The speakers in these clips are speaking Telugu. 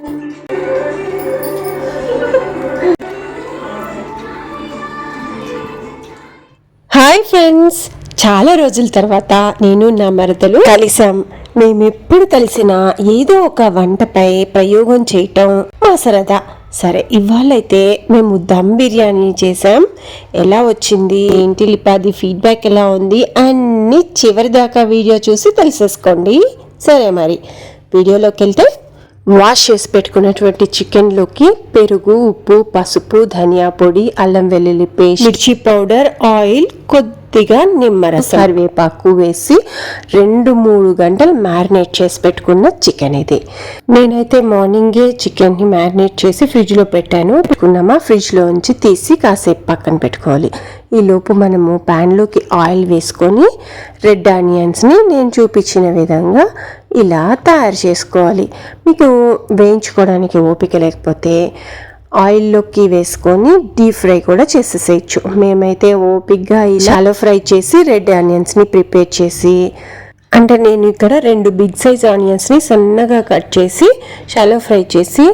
హాయ్ ఫ్రెండ్స్, చాలా రోజుల తర్వాత నేను నా మరదలు కలిసాం. మేమెప్పుడు కలిసినా ఏదో ఒక వంటపై ప్రయోగం చేయటం మా సరదా. సరే, ఇవాళైతే మేము దమ్ బిర్యానీ చేసాం. ఎలా వచ్చింది ఏంటి లిపాది ఫీడ్బ్యాక్ ఎలా ఉంది అన్నీ చివరి దాకా వీడియో చూసి తెలిసేసుకోండి. సరే, మరి వీడియోలోకి వెళ్తే, వాష్ చేసి పెట్టుకున్నటువంటి చికెన్లోకి పెరుగు, ఉప్పు, పసుపు, ధనియా పొడి, అల్లం వెల్లుల్లి పేస్ట్, మిర్చి పౌడర్, ఆయిల్, కొద్దిగా నిమ్మరసం, కరివేపాకు వేసి 2-3 గంటలు మ్యారినేట్ చేసి పెట్టుకున్న చికెన్ ఇది. నేనైతే మార్నింగే చికెన్ని మ్యారినేట్ చేసి ఫ్రిడ్జ్లో పెట్టాను. పెట్టుకున్నామా, ఫ్రిడ్జ్లో ఉంచి తీసి కాసేపు పక్కన పెట్టుకోవాలి. ఈలోపు మనము ప్యాన్లోకి ఆయిల్ వేసుకొని రెడ్ ఆనియన్స్ని నేను చూపించిన విధంగా ఇలా తయారు చేసుకోవాలి. మీకు వేయించుకోవడానికి ఓపిక లేకపోతే ఆయిల్లోకి వేసుకొని డీప్ ఫ్రై కూడా చేసేసేయచ్చు. మేమైతే ఓపిక్గా షాలో ఫ్రై చేసి రెడ్ ఆనియన్స్ని ప్రిపేర్ చేసి, అంటే నేను ఇక్కడ 2 బిగ్ సైజ్ ఆనియన్స్ని సన్నగా కట్ చేసి షాలో ఫ్రై చేసి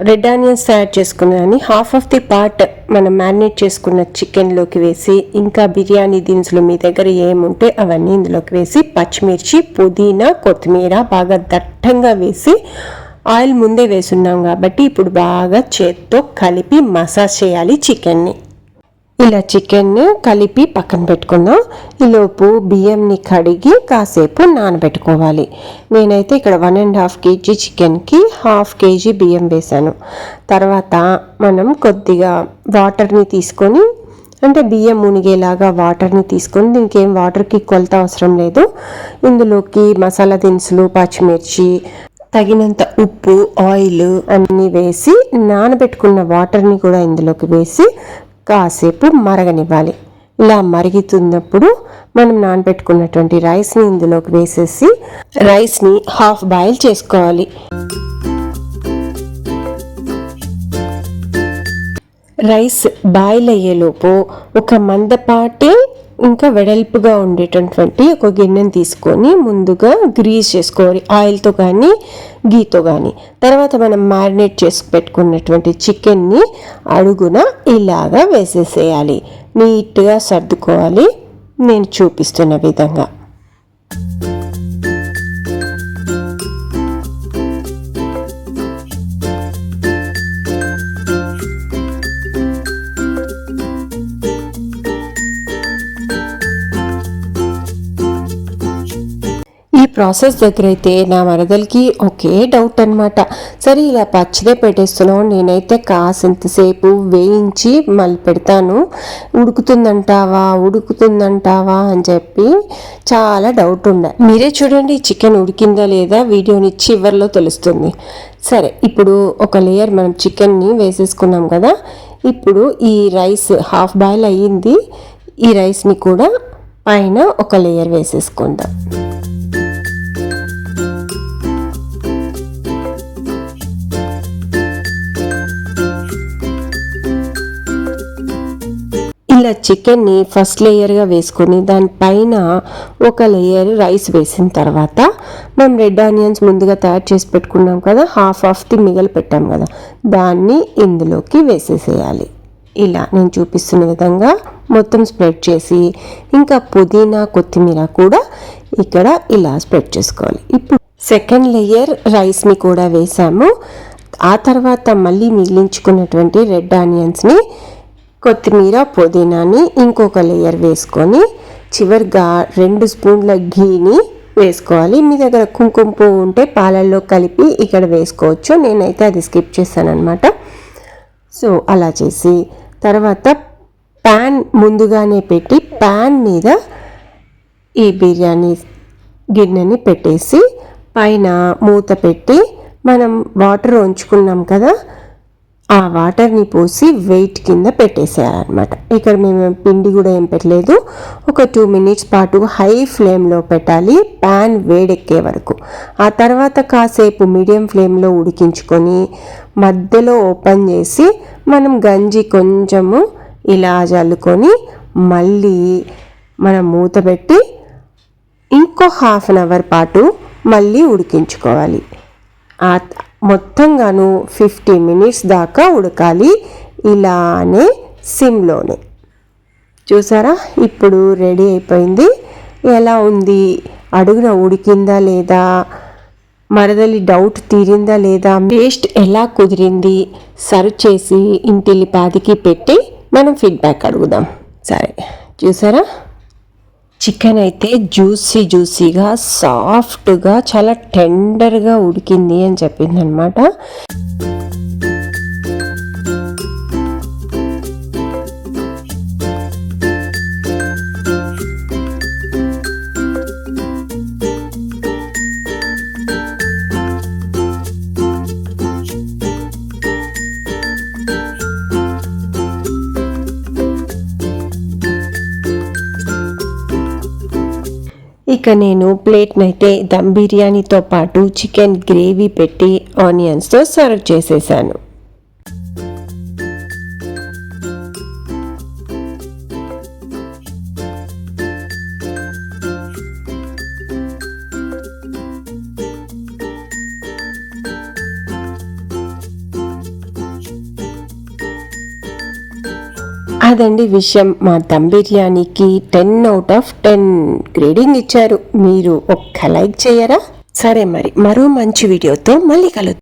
రెడ్ ఆనియన్స్ తయారు చేసుకున్నాను. హాఫ్ ఆఫ్ ది పార్ట్ మనం మ్యారినేట్ చేసుకున్న చికెన్లోకి వేసి, ఇంకా బిర్యానీ దినుసులు మీ దగ్గర ఏముంటే అవన్నీ ఇందులోకి వేసి, పచ్చిమిర్చి, పుదీనా, కొత్తిమీర బాగా దట్టంగా వేసి, ఆయిల్ ముందే వేసున్నాం కాబట్టి ఇప్పుడు బాగా చేత్తో కలిపి మసాజ్ చేయాలి చికెన్ని. ఇలా చికెన్ కలిపి పక్కన పెట్టుకుందాం. ఈలోపు బియ్యంని కడిగి కాసేపు నానబెట్టుకోవాలి. నేనైతే ఇక్కడ 1.5 kg చికెన్కి 1/2 kg బియ్యం వేసాను. తర్వాత మనం కొద్దిగా వాటర్ని తీసుకొని, అంటే బియ్యం మునిగేలాగా వాటర్ని తీసుకొని, దీనికి ఏం వాటర్కి కొలత అవసరం లేదు. ఇందులోకి మసాలా దినుసులు, పచ్చిమిర్చి, తగినంత ఉప్పు, ఆయిల్ అన్నీ వేసి నానబెట్టుకున్న వాటర్ని కూడా ఇందులోకి వేసి కాసేపు మరగనివ్వాలి. ఇలా మరుగుతున్నప్పుడు మనం నానబెట్టుకున్నటువంటి రైస్ని ఇందులోకి వేసేసి రైస్ని హాఫ్ బాయిల్ చేసుకోవాలి. రైస్ బాయిల్ అయ్యేలోపు ఒక మందపాటి ఇంకా వెడల్పుగా ఉండేటటువంటి ఒక గిన్నెని తీసుకొని ముందుగా గ్రీస్ చేసుకోవాలి, ఆయిల్తో కానీ గీతో కానీ. తర్వాత మనం మ్యారినేట్ చేసి పెట్టుకున్నటువంటి చికెన్ని అడుగున ఇలాగా వేసేసేయాలి. నీట్గా సర్దుకోవాలి నేను చూపిస్తున్న విధంగా. ఈ ప్రాసెస్ దగ్గర అయితే నా మరదలకి ఒకే డౌట్ అనమాట. సరే, ఇలా పచ్చిదే పెట్టేస్తున్నావు, నేనైతే కాసింతసేపు వేయించి మళ్ళీ పెడతాను, ఉడుకుతుందంటావా అని చెప్పి చాలా డౌట్ ఉండే. మీరే చూడండి చికెన్ ఉడికిందా లేదా వీడియోని చివర్లో తెలుస్తుంది. సరే, ఇప్పుడు ఒక లేయర్ మనం చికెన్ని వేసేసుకున్నాం కదా. ఇప్పుడు ఈ రైస్ హాఫ్ బాయిల్ అయ్యింది. ఈ రైస్ని కూడా పైన ఒక లేయర్ వేసేసుకుందాం. ఇలా చికెన్ని ఫస్ట్ లేయర్గా వేసుకొని దానిపైన ఒక లేయర్ రైస్ వేసిన తర్వాత మనం రెడ్ ఆనియన్స్ ముందుగా తయారు చేసి పెట్టుకున్నాం కదా, హాఫ్ ఆఫ్ ది మిగిలి పెట్టాం కదా, దాన్ని ఇందులోకి వేసేసేయాలి. ఇలా నేను చూపిస్తున్న విధంగా మొత్తం స్ప్రెడ్ చేసి, ఇంకా పుదీనా, కొత్తిమీర కూడా ఇక్కడ ఇలా స్ప్రెడ్ చేసుకోవాలి. ఇప్పుడు సెకండ్ లేయర్ రైస్ని కూడా వేసాము. ఆ తర్వాత మళ్ళీ మిగిలించుకున్నటువంటి రెడ్ ఆనియన్స్ని, కొత్తిమీర, పుదీనాని ఇంకొక లేయర్ వేసుకొని చివరిగా 2 స్పూన్ల ఘీని వేసుకోవాలి. మీ దగ్గర కుంకుమ పువ్వు ఉంటే పాలల్లో కలిపి ఇక్కడ వేసుకోవచ్చు. నేనైతే అది స్కిప్ చేశాను అనమాట. సో అలా చేసి తర్వాత ప్యాన్ ముందుగానే పెట్టి ప్యాన్ మీద ఈ బిర్యానీ గిన్నెని పెట్టేసి పైన మూత పెట్టి మనం వాటర్ ఉంచుకున్నాం కదా, ఆ వాటర్ని పోసి వెయిట్ కింద పెట్టేసేయాలన్నమాట. ఇక్కడ మేము పిండి కూడా ఏం పెట్టలేదు. ఒక 2 minutes పాటు హై ఫ్లేమ్లో పెట్టాలి, ప్యాన్ వేడెక్కే వరకు. ఆ తర్వాత కాసేపు మీడియం ఫ్లేమ్లో ఉడికించుకొని మధ్యలో ఓపెన్ చేసి మనం గంజి కొంచెము ఇలా జల్లుకొని మళ్ళీ మనం మూత పెట్టి ఇంకో 1/2 hour పాటు మళ్ళీ ఉడికించుకోవాలి. మొత్తంగాను 50 మినిట్స్ దాకా ఉడకాలి, ఇలానే సిమ్లోనే. చూసారా, ఇప్పుడు రెడీ అయిపోయింది. ఎలా ఉంది, అడుగున ఉడికిందా లేదా, మరదలి డౌట్ తీరిందా లేదా, టేస్ట్ ఎలా కుదిరింది, సర్వ్ చేసి ఇంటిల్లిపాదికి పెట్టి మనం ఫీడ్బ్యాక్ అడుగుదాం. సరే, చూసారా చికెన్ అయితే జ్యూసీగా సాఫ్ట్గా చాలా టెండర్గా ఉడికింది అని చెప్పింది అనమాట. ఇక నేను ప్లేట్నైతే దమ్ బిర్యానీతో పాటు చికెన్ గ్రేవీ పెట్టి ఆనియన్స్తో సర్వ్ చేసేసాను. అదండి విషయం. మా దమ్ బిర్యానీకి 10/10 గ్రేడింగ్ ఇచ్చారు. మీరు ఒక్క లైక్ చేయరా? సరే మరి, మరో మంచి వీడియోతో మళ్ళీ కలుద్దాం.